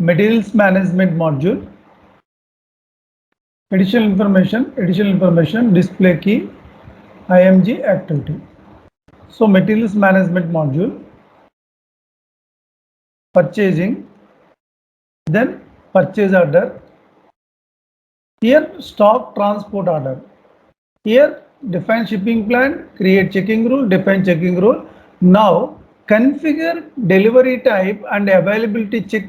materials management module, additional information, display key, IMG activity. So materials management module, purchasing, then purchase order, here stock transport order, here define shipping plan, create checking rule, define checking rule. Now configure delivery type and availability check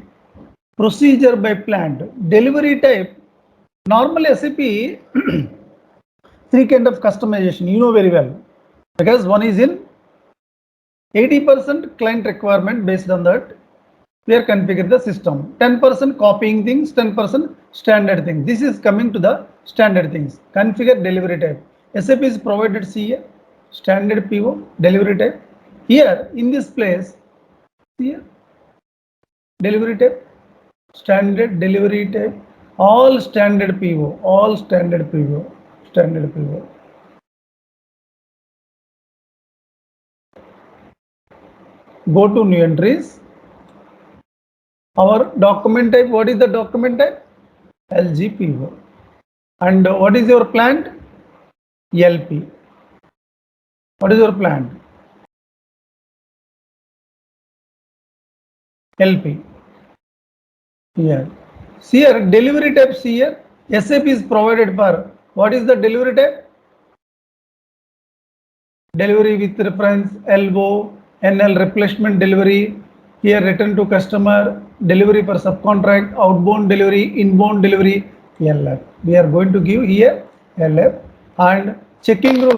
procedure by plant. Delivery type, normally SAP three kind of customization, you know very well, because one is in 80% client requirement. Based on that we are configuring the system, 10% copying things, 10% standard things. This is coming to the standard things. Configure delivery type. SAP is provided CA, standard PO, delivery type. Here in this place, here delivery type, standard delivery type, all standard PO, all standard PO, standard PO. Go to new entries. Our document type, what is the document type? LGPO. And what is your plant? LP. What is your plant? LP. Here. See here, delivery type, see here. SAP is provided for, what is the delivery type? Delivery with reference, LO, NL, replacement delivery. Here return to customer, delivery for subcontract, outbound delivery, inbound delivery, LF. We are going to give here LF. And checking rule,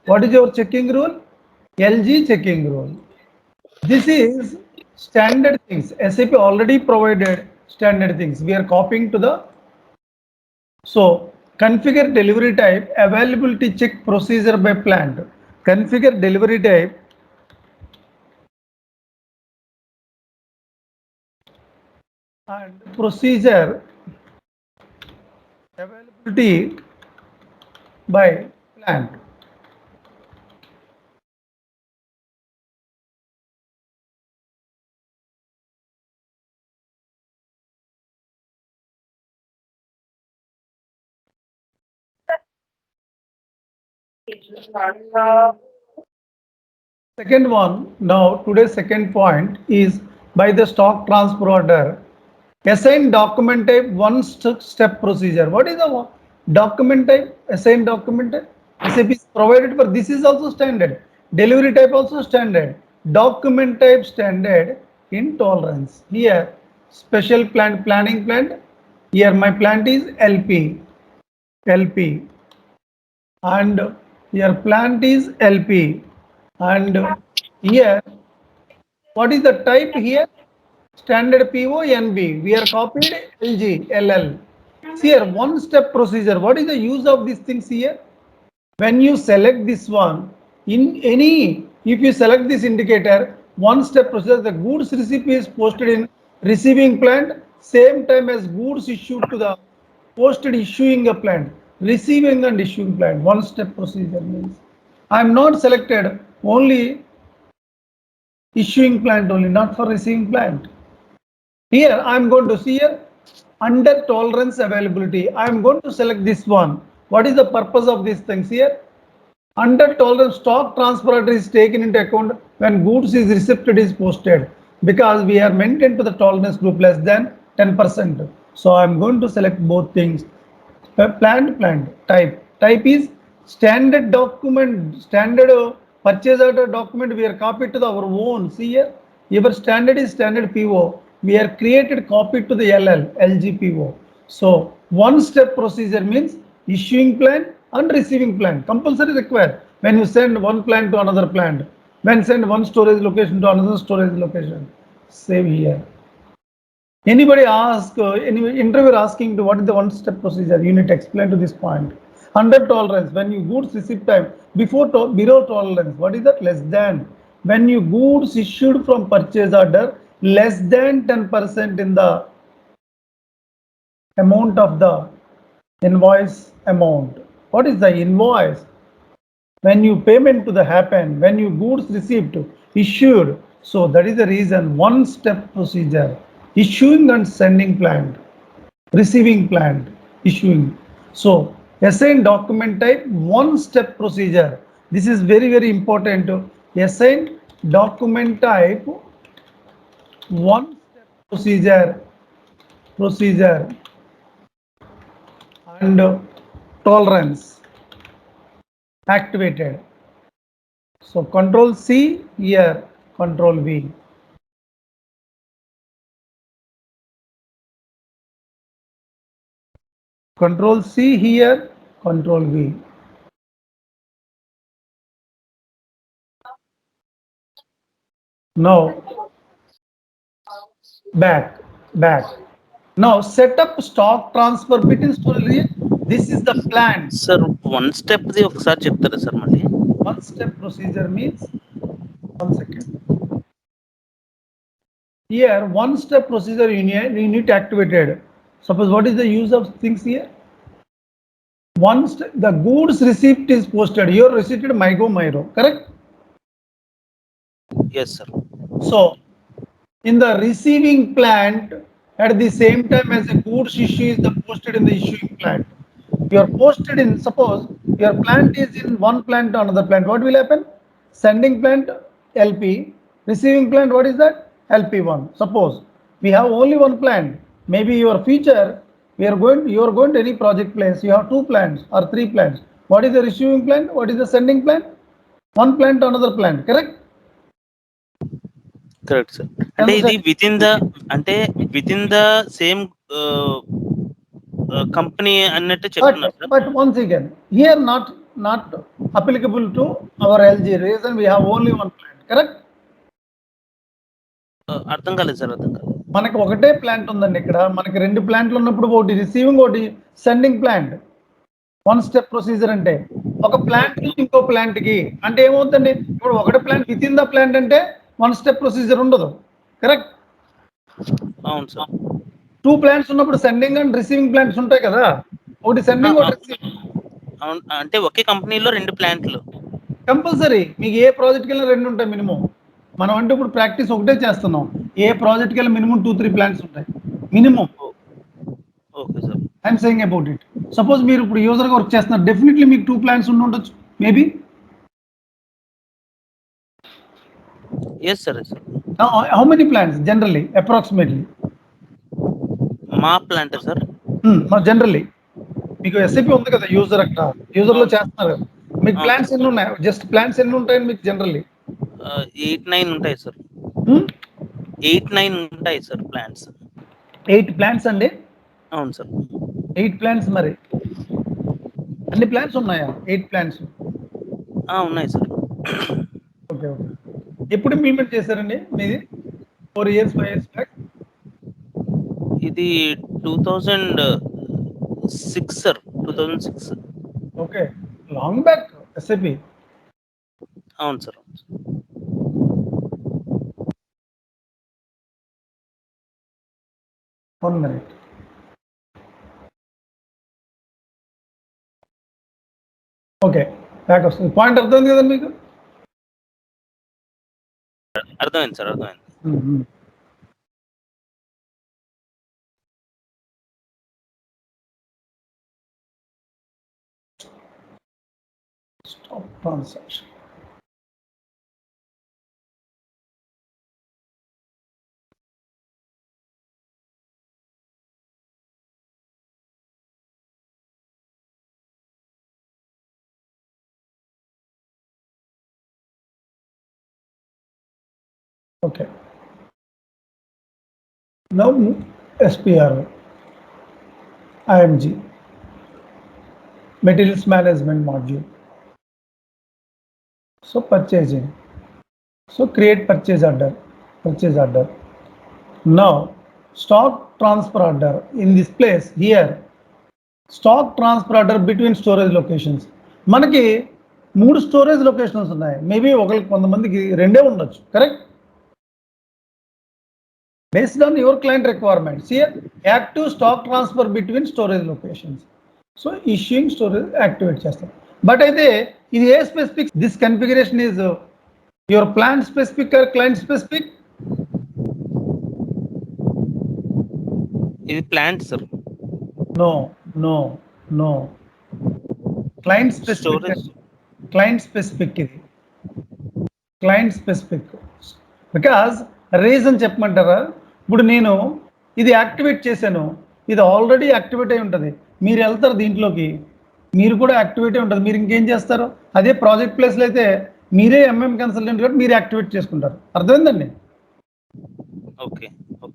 what is your checking rule? LG checking rule. This is standard things. SAP already provided standard things. We are copying to the, so configure delivery type, availability check procedure by plant. Configure delivery type, and procedure availability by plant. Second one, now today's second point is by the stock transfer order, assign document type one step procedure. What is the document type? Assign document type. SAP is provided for, this is also standard. Delivery type also standard. Document type standard in tolerance. Here special plant, planning plant. Here my plant is LP. LP. And here plant is LP. And here what is the type here? Standard PO NB. We are copied LG LL. See here one step procedure. What is the use of these things here? When you select this one, in any, if you select this indicator, one step procedure, the goods receipt is posted in receiving plant, same time as goods issued to the posted issuing a plant. Receiving and issuing plant, one step procedure means I am not selected only issuing plant only, not for receiving plant. Here I am going to see here under tolerance availability. I am going to select this one. What is the purpose of these things here? Under tolerance stock transfer order is taken into account when goods is received is posted, because we are maintained to the tolerance group less than 10%. So I am going to select both things. Plant type. Type is standard document, standard purchase order document. We are copied to our own. See here, your standard is standard PO. We are created copied to the LG PO. So one step procedure means issuing plan and receiving plan compulsory required when you send one plant to another plant, when send one storage location to another storage location. Same here. Anybody ask, any interviewer asking to what is the one step procedure, you need to explain to this point. Under tolerance, when you goods receipt time, below tolerance, what is that? Less than. When you goods issued from purchase order, less than 10% in the amount of the invoice amount. What is the invoice? When you payment to the happen, when you goods received issued. So that is the reason one step procedure. issuing and sending plant, receiving plant, issuing. So assign document type one step procedure. This is very, very important. Assign document type one step procedure and tolerance activated. So control C here, control V. Control C here, control V. Now back. Now set up stock transfer between storage. This is the plan. Sir, one step the ఒకసారి చెప్తారా sir మళ్ళీ? One step procedure means, 1 second. Here one step procedure you need activated. Suppose what is the use of things here? Once the goods receipt is posted, your receipt myro, correct? Yes sir. So in the receiving plant, at the same time as the goods issue is posted in the issuing plant. You are posted in, suppose your plant is in one plant to another plant, what will happen? Sending plant LP, receiving plant, what is that? LP1. Suppose we have only one plant, maybe your future you are going to any project place, you have two plants or three plants. What is the receiving plant? What is the sending plant? One plant to another plant, correct? Correct sir. అంటే ఇది within the same company అన్నట్టు చెప్తున్నారు sir. But once again, here not applicable to our LG. Reason we have only one plant, correct? అర్థం కాలేదు sir, అర్థం కాలేదు. మనకి ఒకటే ప్లాంట్ ఉందండి ఇక్కడ. మనకి రెండు ప్లాంట్లు ఉన్నప్పుడు ఒకటి రిసీవింగ్, ఒకటి sending plant. One step procedure అంటే ఒక ప్లాంట్ నుంచి ఇంకో ప్లాంట్ కి అంటే ఏమవుతుందండి, ఇప్పుడు ఒకటే plant with in the plant అంటే వన్ స్టెప్ ప్రొసీజర్ ఉండదు, కరెక్ట్? అవును సార్. టూ ప్లాంట్స్ ఉన్నప్పుడు సెండింగ్ అండ్ రిసీవింగ్ ప్లాంట్స్ ఉంటాయి కదా, ఒకటి సెండింగ్ ఒకటి రిసీవింగ్. అవును, అంటే ఒకే కంపెనీలో రెండు ప్లాంట్లు కంపల్సరీ. మీకు ఏ ప్రాజెక్ట్కి వెళ్ళినా రెండు ఉంటాయి మినిమం. మనం అంటే ఇప్పుడు ప్రాక్టీస్ ఒకటే చేస్తున్నాం, ఏ ప్రాజెక్ట్కి వెళ్ళినా మినిమం 2-3 ప్లాంట్స్ ఉంటాయి minimum. Okay sir. I'm saying about it. Suppose మీరు ఇప్పుడు యూజర్గా వర్క్ చేస్తున్నారు, డెఫినెట్లీ మీకు 2 ప్లాంట్స్ ఉండి ఉండొచ్చు maybe. Yes sir, yes sir. How many plants generally approximately? మా ప్లాంట్ సార్ జనరల్లీ మీకు ఎస్ఐపి ఉంది కదా యూజర్, అక్కడ యూజర్లో చేస్తున్నారు కదా, మీకు ప్లాంట్స్ ఎన్ని ఉన్నాయి? జస్ట్ ప్లాంట్స్ ఎన్ని ఉంటాయండి మీకు జనరల్లీ? 8-9 ఉంటాయి సార్. 8-9 ఉంటాయి సార్ ప్లాంట్స్. 8 ప్లాంట్స్ అండి? అవును సార్. 8 ప్లాంట్స్. మరి అన్ని ప్లాంట్స్ ఉన్నాయా? 8 ప్లాంట్స్ ఉన్నాయి సార్. Okay okay. ఎప్పుడు ఇంప్లిమెంట్ చేశారండి మీది? 4 years 5 years బ్యాక్? ఇది 2006 sir, 2006. Okay, long back SAP. అవును sir. One minute. Okay, back వస్తుంది. పాయింట్ అర్థమైంది కదండి మీకు? అర్థమైంది సార్, అర్థమైంది. Stop transaction. Okay. Now SPR, IMG, Materials Management Module. So purchasing. So create purchase order. Now stock transfer order. In this place here, stock transfer order between storage locations. మనకి 3 storage locations ఉన్నాయి. Maybe కొంతమందికి రెండే ఉండొచ్చు, correct? Based on your client requirements, here active stock transfer between storage locations. So issuing storage activate chestam. But aithe idi a specific, this configuration is your plant specific or client specific? ఇది plant sir. No no no client specific, storage client specific ఇది, client specific. Because reason చెప్పమంటారా? ఇప్పుడు నేను ఇది activate చేశాను, ఇది already activate అయి ఉంటుంది, మీరు వెళ్తారు దీంట్లోకి, మీరు కూడా యాక్టివేట్ అయి ఉంటుంది, మీరు ఇంకేం చేస్తారు? అదే ప్రాజెక్ట్ ప్లేస్లో అయితే మీరే ఎంఎం కన్సల్టెంట్ కాబట్టి మీరు యాక్టివేట్ చేసుకుంటారు. అర్థమైందండి? ఓకే.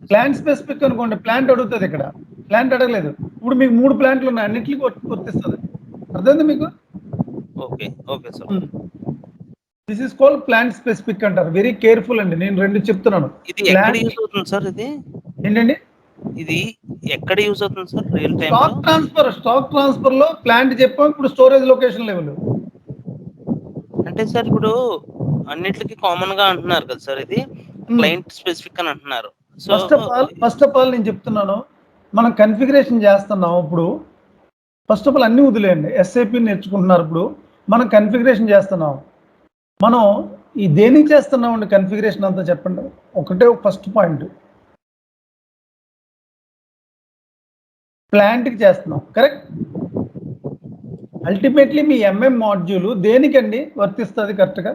ప్లాంట్ స్పెసిఫిక్ అనుకోండి, ప్లాంట్ అడుగుతుంది, ఇక్కడ ప్లాంట్ అడగలేదు. ఇప్పుడు మీకు 3 ప్లాంట్లు ఉన్నాయి, అన్నింటికి వర్తిస్తుంది. అర్థమైంది మీకు? Okay. Okay sir. This is called plant specific అంటారు. వెరీ కేర్ఫుల్ అండి, నేను 2 చెప్తున్నాను. ఇది ఎక్కడ యూజ్ అవుతుంది సార్? ఇది ఏంటండి? ఇది ఎక్కడ యూజ్ అవుతుంది sir real time? Stock transfer లో ప్లాంట్ చెప్పాం, ఇప్పుడు స్టోరేజ్ లొకేషన్ లెవెల్. అంటే సార్ ఇప్పుడు అన్నిటికీ కామన్ గా అంటున్నారు కదా సార్, ఇది క్లయింట్ స్పెసిఫిక్ అని అంటున్నారు. సో ఫస్ట్ ఆఫ్ ఆల్ నేను చెప్తున్నాను, మనం కన్ఫిగరేషన్ చేస్తున్నాం. ఇప్పుడు ఫస్ట్ ఆఫ్ ఆల్ అన్ని వదిలేయండి, ఎస్ఏపి నేర్చుకుంటున్నారు. ఇప్పుడు మనం కన్ఫిగరేషన్ చేస్తున్నాం. మనం ఈ దేనికి చేస్తున్నాం అండి కన్ఫిగరేషన్ అంతా చెప్పండి. ఒకటే ఫస్ట్ పాయింట్, ప్లాంట్కి చేస్తున్నాం, కరెక్ట్? అల్టిమేట్లీ మీ ఎంఎం మాడ్యూల్ దేనికండి వర్తిస్తుంది కరెక్ట్గా?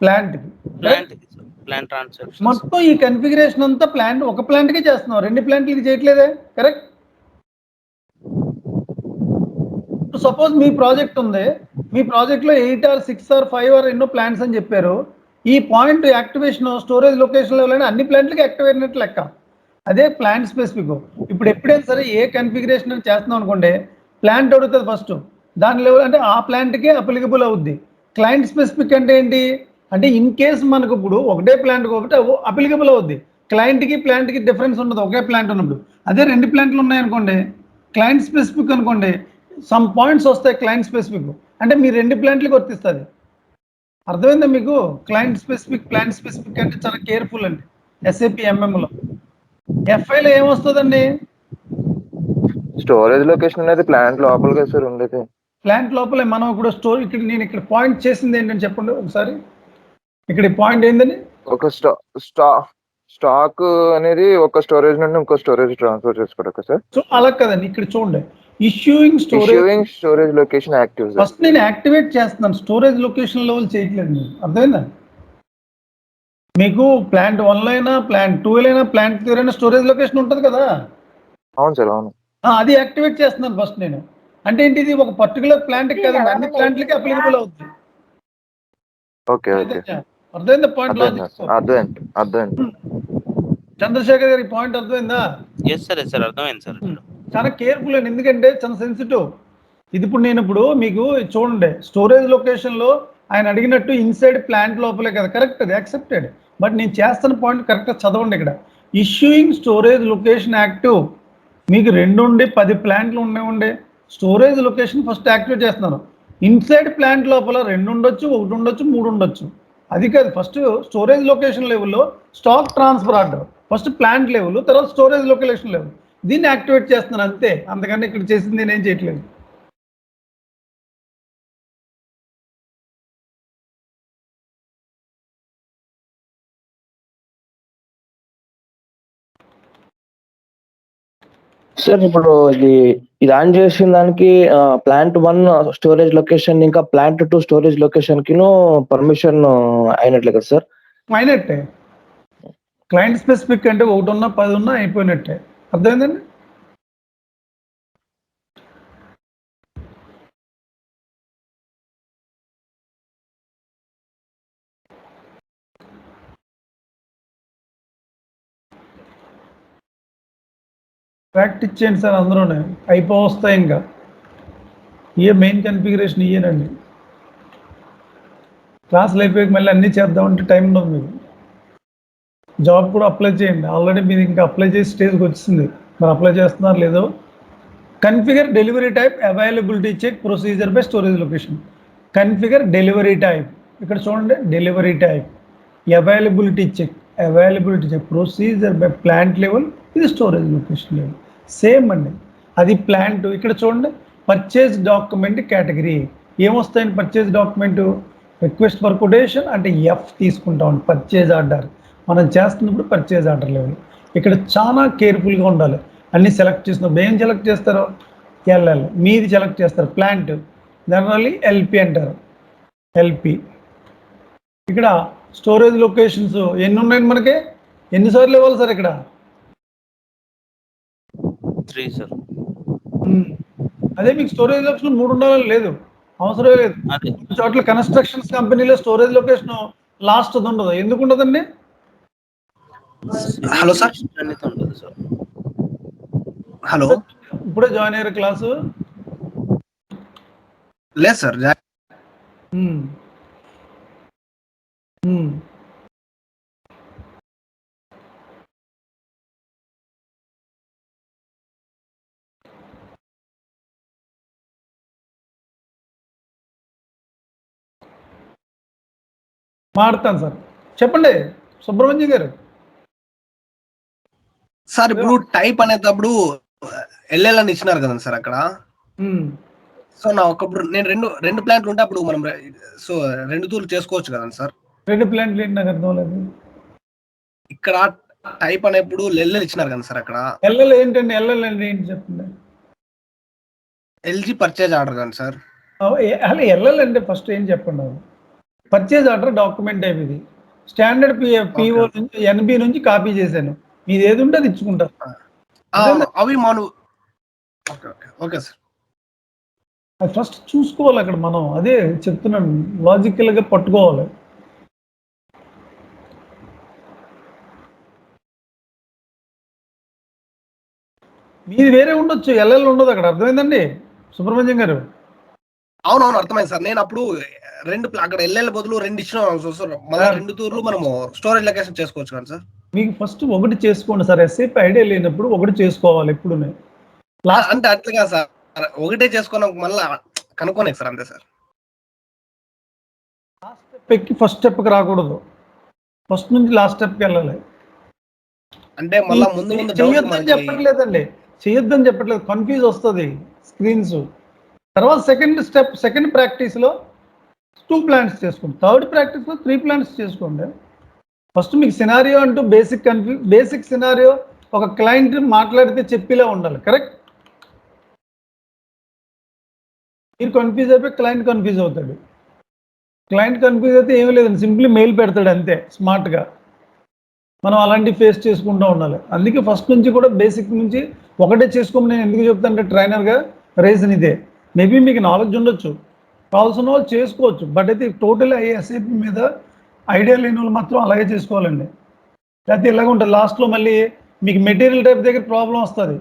ప్లాంట్కి. ప్లాంట్ ట్రాన్సాక్షన్ మొత్తం ఈ కన్ఫిగరేషన్ అంతా ప్లాంట్, ఒక ప్లాంట్కే చేస్తున్నాం, 2 ప్లాంట్లకి చేయట్లేదే, కరెక్ట్? సపోజ్ మీ ప్రాజెక్ట్ ఉంది, మీ ప్రాజెక్ట్లో 8 or 6 or 5 or ఎన్నో ప్లాంట్స్ అని చెప్పారు. ఈ point activation storage location level అన్ని ప్లాంట్లకి యాక్టివేట్ అయినట్టు లెక్క. అదే ప్లాంట్ స్పెసిఫిక్. ఇప్పుడు ఎప్పుడైనా సరే ఏ కన్ఫిగరేషన్ చేస్తున్నాం అనుకోండి, ప్లాంట్ అడుగుతుంది ఫస్ట్, దాని లెవెల్ అంటే ఆ ప్లాంట్కే అప్లికబుల్ అవుద్ది. క్లయింట్ స్పెసిఫిక్ అంటే ఏంటి అంటే ఇన్ కేస్ మనకు ఇప్పుడు ఒకటే ప్లాంట్కి ఒకటి అప్లికబుల్ అవుద్ది, క్లయింట్కి ప్లాంట్కి డిఫరెన్స్ ఉండదు ఒకే ప్లాంట్ ఉన్నప్పుడు. అదే 2 ప్లాంట్లు ఉన్నాయనుకోండి, క్లయింట్ స్పెసిఫిక్ అనుకోండి, సమ్ పాయింట్స్ వస్తాయి క్లయింట్ స్పెసిఫిక్, అంటే మీ 2 ప్లాంట్లకి వర్తిస్తుంది. అర్థమైందా మీకు? క్లయింట్ స్పెసిఫిక్, ప్లాంట్ స్పెసిఫిక్ అంటే చాలా కేర్ఫుల్ అండి. ఎస్ఏపి ఎంఎంలో ఎఫ్ఐలో ఏమొస్తుందండి? స్టోరేజ్ లొకేషన్ అనేది ప్లాంట్ లోపలికి సార్ ఉండేది. ప్లాంట్ లోపలే మనం ఇప్పుడు ఇక్కడ నేను ఇక్కడ పాయింట్ చేసింది ఏంటని చెప్పండి ఒకసారి. ఇక్కడ ఈ పాయింట్ ఏంటని, ఒక స్టాక్ అనేది ఒక స్టోరేజ్ నుండి ఇంకో స్టోరేజ్ ట్రాన్స్ఫర్ చేసుకోవడం సార్. సో అలా కదండి, ఇక్కడ చూడండి, issuing storage location active. First నేను యాక్టివేట్ చేస్తున్నాను, స్టోరేజ్ లొకేషన్ లెవెల్ చేయట్లేదు మీరు. అర్థమైందా? మీకు ప్లాంట్ 1 అయినా ప్లాంట్ 2 అయినా ప్లాంట్ 3 అయినా స్టోరేజ్ లొకేషన్ ఉంటుంది కదా. అవును సార్, అవును. అది యాక్టివేట్ చేస్తున్నాను ఫస్ట్ నేను. అంటే ఏంటిది, ఒక పర్టికులర్ ప్లాంట్ కదండి, అన్ని ప్లాంట్లకి అప్లికబుల్ అవుతుంది. ఓకే ఓకే, అర్థమైందా పాయింట్? అర్థమైంది. చంద్రశేఖర్ గారి పాయింట్ అర్థమైందా? ఎస్ సార్, ఎస్ సార్, అర్థమైంది సార్. చాలా కేర్ఫుల్ అండి, ఎందుకంటే చాలా సెన్సిటివ్ ఇది. ఇప్పుడు నేను మీకు చూడండి, స్టోరేజ్ లొకేషన్లో ఆయన అడిగినట్టు ఇన్సైడ్ ప్లాంట్ లోపలే కదా, కరెక్ట్, అది యాక్సెప్టెడ్. బట్ నేను చేస్తున్న పాయింట్ కరెక్ట్గా చదవండి. ఇక్కడ ఇష్యూయింగ్ స్టోరేజ్ లొకేషన్ యాక్టివ్, మీకు 2 ఉండి 10 ప్లాంట్లు ఉండే స్టోరేజ్ లొకేషన్ ఫస్ట్ యాక్టివేట్ చేస్తున్నాను. ఇన్సైడ్ ప్లాంట్ లోపల 2 ఉండొచ్చు, 1 ఉండొచ్చు, 3 ఉండొచ్చు, అది కాదు. ఫస్ట్ స్టోరేజ్ లొకేషన్ లెవెల్లో stock transfer order, first plant level, తర్వాత స్టోరేజ్ లొకేషన్ లెవెల్, దీన్ని యాక్టివేట్ చేస్తున్నాను అంతే. అంతకన్నా ఇక్కడ చేసింది నేనేం చేయట్లేదు. సార్ ఇప్పుడు ఇది ఆన్ చేసిన దానికి ప్లాంట్ 1 స్టోరేజ్ లొకేషన్ ఇంకా ప్లాంట్ 2 స్టోరేజ్ లొకేషన్ కి పర్మిషన్ అయినట్లే కదా సార్? అయినట్టే. క్లయింట్ స్పెసిఫిక్ అంటే 1 ఉన్నా 10 ఉన్నా అయిపోయినట్టే. అర్థమైందండి? ప్రాక్టీస్ చేయండి సార్, అందరూనే అయిపోవస్తాయి. ఇంకా మెయిన్ కన్ఫిగరేషన్ ఇయ్యేనండి. క్లాసులు అయిపోయాక మళ్ళీ అన్నీ చేద్దామంటే టైం ఉండదు మీకు. జాబ్ కూడా అప్లై చేయండి, ఆల్రెడీ మీరు ఇంకా అప్లై చేసే స్టేజ్కి వచ్చింది, మరి అప్లై చేస్తున్నారు లేదో. Configure delivery type, availability check, procedure by storage location. Configure delivery type, ఇక్కడ చూడండి, delivery type, availability check, procedure by plant level, ఇది స్టోరేజ్ లొకేషన్ లెవెల్. సేమ్ అండి, అది ప్లాంట్. ఇక్కడ చూడండి, పర్చేజ్ డాక్యుమెంట్ కేటగిరీ ఏమొస్తాయండి? Purchase document request for quotation అంటే F తీసుకుంటాం. పర్చేజ్ ఆర్డర్ మనం చేస్తున్నప్పుడు పర్చేజ్ ఆర్డర్ లెవెల్. ఇక్కడ చాలా కేర్ఫుల్గా ఉండాలి. అన్ని సెలెక్ట్ చేసినప్పుడు ఏం సెలెక్ట్ చేస్తారో ఎల్ఎల్, మీది సెలెక్ట్ చేస్తారు ప్లాంట్, జనరల్లీ ఎల్పి అంటారు. ఎల్పి ఇక్కడ స్టోరేజ్ లొకేషన్స్ ఎన్ని ఉన్నాయి మనకి, ఎన్నిసార్లు ఇవ్వాలి సార్ ఇక్కడ? 3 సార్. అదే మీకు స్టోరేజ్ లొకేషన్ 3 ఉండాలని లేదు, అవసరం లేదు. అదే కొన్ని చోట్ల కన్స్ట్రక్షన్స్ కంపెనీలో స్టోరేజ్ లొకేషన్ లాస్ట్ ఉండదు, ఎందుకు ఉండదండి? Hello sir. అనేది ఉంటుంది సార్. హలో. ఇప్పుడే జాయిన్ అయ్యారు క్లాసు? లేదు సార్. మాడతాను సార్, చెప్పండి సుబ్రహ్మణ్యం గారు. సార్ ఇప్పుడు టైప్ అనేటప్పుడు ఎల్ఎల్ అని ఇచ్చినారు కదండి సార్ అక్కడ. సో నా ఒకప్పుడు నేను రెండు ప్లాంట్లు ఉంటే అప్పుడు మనం సో 2 తూర్లు చేసుకోవచ్చు కదండి సార్. 2 ప్లాంట్లు ఏంటి నాకు అర్థం లేదు. ఇక్కడ టైప్ అనేప్పుడు ఎల్ఎల్ ఇచ్చినారు కదా సార్ అక్కడ. ఎల్ఎల్ ఏంటండి? ఎల్ఎల్ అంటే ఏంటి చెప్పండి. ఎల్జీ పర్చేజ్ ఆర్డర్ కదా సార్. అలా ఎల్ఎల్ అంటే ఫస్ట్ ఏం చెప్పండి. పర్చేజ్ ఆర్డర్ డాక్యుమెంట్ టైప్ ఇది. స్టాండర్డ్ పిఓ నుంచి ఎన్బి నుంచి కాపీ చేశాను, మీది ఏది ఉంటే అది ఇచ్చుకుంటారు. అవి మాను. Okay sir. అది ఫస్ట్ చూసుకోవాలి అక్కడ మనం, అదే చెప్తున్నాను, లాజికల్గా పట్టుకోవాలి. మీది వేరే ఉండొచ్చు, ఎల్ఎల్ ఉండదు అక్కడ, అర్థమైందండి సుబ్రహ్మణ్యం గారు? అవునవును అర్థమైంది సార్. నేను అప్పుడు అక్కడ ఎల్ఎల్ బదులు 2 ఇచ్చిన మళ్ళీ 2 తూర్లు మనము స్టోరేజ్ లొకేషన్ చేసుకోవచ్చు కదా సార్. మీకు ఫస్ట్ ఒకటి చేసుకోండి సార్, ఎస్ఏపి ఐడియా లేనప్పుడు ఒకటి చేసుకోవాలి ఎప్పుడు. లాస్ట్ అంటే అట్లుగా సార్, ఒకటే చేసుకున్నాం మళ్ళీ కనుక్కోనే సార్, అంతే సార్. లాస్ట్ స్టెప్ ఎక్కి ఫస్ట్ స్టెప్కి రాకూడదు, ఫస్ట్ నుంచి లాస్ట్ స్టెప్కి వెళ్ళాలి. అంటే మళ్ళీ ముందు చెయ్యొద్దని చెప్పట్లేదండి, చెయ్యొద్దని చెప్పట్లేదు, కన్ఫ్యూజ్ వస్తుంది స్క్రీన్స్. తర్వాత సెకండ్ ప్రాక్టీస్లో 2 ప్లాంట్స్ చేసుకోండి, థర్డ్ ప్రాక్టీస్లో 3 ప్లాంట్స్ చేసుకోండి. ఫస్ట్ మీకు సినారియో అంటూ బేసిక్ సినారియో ఒక క్లయింట్ మాట్లాడితే చెప్పేలా ఉండాలి, కరెక్ట్? మీరు కన్ఫ్యూజ్ అయిపోయి క్లయింట్ కన్ఫ్యూజ్ అవుతాడు. క్లయింట్ కన్ఫ్యూజ్ అయితే ఏమీ లేదండి, సింప్లీ మెయిల్ పెడతాడు అంతే స్మార్ట్గా. మనం అలాంటివి ఫేస్ చేసుకుంటూ ఉండాలి. అందుకే ఫస్ట్ నుంచి కూడా బేసిక్ నుంచి ఒకటే చేసుకోమని నేను ఎందుకు చెప్తానంటే ట్రైనర్గా రీజన్ ఇదే. మేబీ మీకు నాలెడ్జ్ ఉండొచ్చు, కావాల్సిన వాళ్ళు చేసుకోవచ్చు, బట్ అయితే టోటల్ ఎస్ఏపి మీద ఐడియా లేని వాళ్ళు మాత్రం అలాగే చేసుకోవాలండి. లేకపోతే ఇలాగ ఉంటుంది, లాస్ట్లో మళ్ళీ మీకు మెటీరియల్ టైప్ దగ్గర ప్రాబ్లం వస్తుంది.